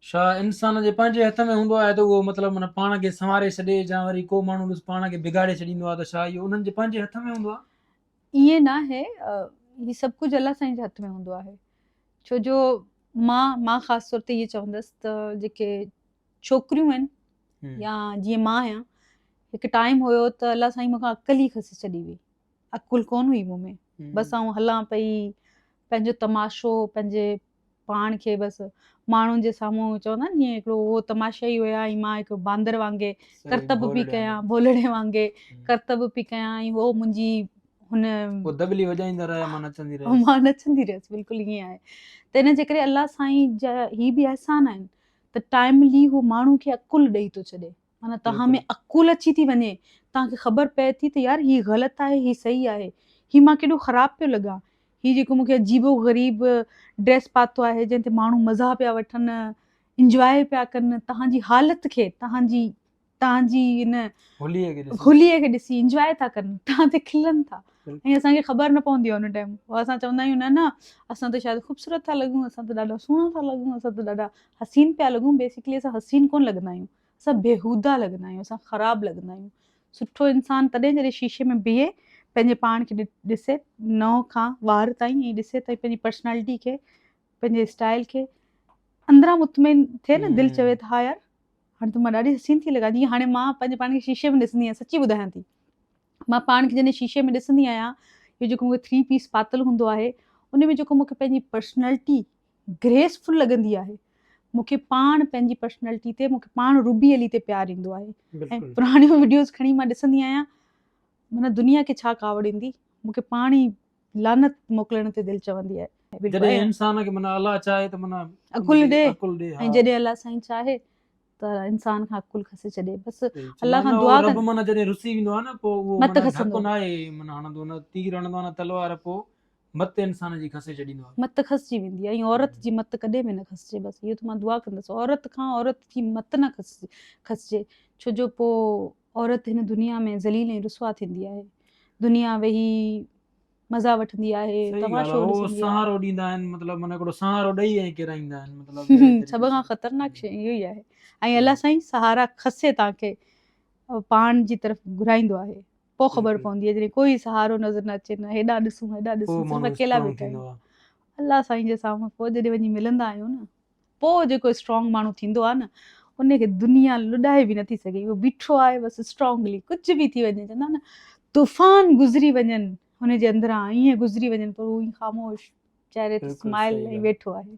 छा इंसान जे पंहिंजे हथ में हूंदो आहे त उहो मतिलबु माना पाण खे संवारे छॾे, या वरी को माण्हू ॾिस पाण खे बिगाड़े छॾींदो आहे, त छा इहो उन्हनि जे पंहिंजे हथ में हूंदो आहे? ईअं न आहे, ही सभु कुझु अलाह साईं जे हथ में हूंदो आहे। छो जो मां ख़ासि तौर ते इहे चवंदसि त जेके छोकिरियूं आहिनि या जीअं मां आहियां, हिकु टाइम हुयो त अलाह साईं मूंखां अकुल ई खसे छॾी हुई, अकुल कोन हुई मूं में, बसि आउं हलां पई पंहिंजो तमाशो पंहिंजे पाण खे बसि माण्हुनि जे साम्हूं चवंदा आहिनि जीअं हिकिड़ो उहो तमाशा ई हुया, ऐं मां हिकु बांदर वांगुरु करतब पई कयां, भोलड़े वांगुरु करतब पई कयां, ऐं उहो मुंहिंजी हुन दबली वॼाईंदा रहिया, मां नचंदी रहियसि, बिल्कुलु ईअं आहे। त इन जे करे अलाह साईं जा ही बि अहसान आहिनि त टाइमली हू माण्हू खे अकुल ॾेई थो छॾे, माना तव्हां में अकुल अची थी वञे, तव्हांखे ख़बर पए थी त यार हीअ ग़लति आहे, हीअ सही आहे, हीअ मां केॾो ख़राबु पियो लॻां, हीअ जेको मूंखे अजीबो ग़रीब ड्रेस पातो आहे जंहिं ते माण्हू मज़ा पिया वठनि, इंजॉय पिया कनि, तव्हांजी हालति खे, तव्हांजी इन हुलीअ खे ॾिसी इंजॉय था कनि, तव्हां ते खिलनि था, ऐं असांखे ख़बर न पवंदी आहे हुन टाइम। असां चवंदा आहियूं न न असां त शायदि ख़ूबसूरत था लॻूं, असां त ॾाढा सुहिणा था लॻूं, असां त ॾाढा हसीन पिया लॻूं, बेसिकली असां हसीन कोन लॻंदा आहियूं, असां बेहूदा लॻंदा आहियूं, असां ख़राबु लॻंदा आहियूं। सुठो इंसानु तॾहिं जॾहिं शीशे में बीहे, पंहिंजे पाण खे ॾिसे, नंहुं खां वार ताईं, ऐं ॾिसे त पंहिंजी पर्सनैलिटी खे, पंहिंजे स्टाइल खे अंदरां मुतमिन थिए न, दिलि चवे त हा यार हाणे त मां ॾाढी हसीन थी लॻां। जीअं हाणे मां पंहिंजे पाण खे शीशे में ॾिसंदी आहियां, सची ॿुधायां थी, मां पाण खे जॾहिं शीशे में ॾिसंदी आहियां, इहो जेको मूंखे 3 पीस पातल हूंदो आहे, उन में जेको मूंखे पंहिंजी पर्सनैलिटी ग्रेसफुल लॻंदी आहे, मूंखे पाण पंहिंजी पर्सनैलिटी ते, मूंखे पाण रूबी अली ते प्यारु ईंदो आहे। ऐं पुराणियूं वीडियोज़ खणी मां ॾिसंदी आहियां, माना दुनिया खे छा कावड़ ईंदी, मूंखे पाण ई लानत मोकिलण ते दिलि चवंदी आहे। जॾहिं इंसान खे माना अलाह चाहे त माना अकुल ॾे, ऐं जॾहिं अलाह साईं चाहे त इंसान खां अकुल खसे छॾे, बसि अलाह खां दुआ रब माना जॾहिं रुसी वेंदो आहे न, पोइ उहो मत माना खसंदो ढक न आहे, माना हणंदो न, तीर हणंदो न, तलवार, पोइ मत इंसान जी खसे छॾींदो आहे, मत खसिजी वेंदी आहे। ऐं औरत जी मत कॾहिं बि न खसिजे, बसि इहो त मां दुआ कंदसि, औरत खां औरत जी मत न खसिजे, छो जो पोइ औरत हिन दुनिया में ज़लील ऐं रुसवा थींदी आहे, दुनिया वेही मज़ा वठंदी आहे, तमाशो ॾिसंदी आहे, सहारो ॾींदा आहिनि, मतिलबु माना हिकिड़ो सहारो ॾेई ऐं किराईंदा आहिनि, मतिलबु सभ खां ख़तरनाक शइ इहो ई आहे। ऐं अलाह साईं सहारा खसे तव्हांखे पाण जी तरफ़ घुराईंदो आहे, पोइ ख़बर पवंदी आहे, जॾहिं कोई सहारो नज़र न अचे, न हेॾां ॾिसूं हेॾां ॾिसूं, सिर्फ़ु अकेला वेठा आहियूं अलाह साईं जे साम्हूं, पोइ जॾहिं वञी मिलंदा आहियूं न, पोइ जेको स्ट्रॉन्ग माण्हू थींदो आहे न, उनखे दुनिया लुॾाए बि नथी सघे, उहो बीठो आहे बसि स्ट्रॉन्गली, कुझु बि थी वञे, चवंदा न तूफ़ान गुज़री वञनि हुनजे अंदरां, ईअं गुज़री वञनि, पर उहो ई ख़ामोश चेहरे ते स्माइल ऐं वेठो आहे।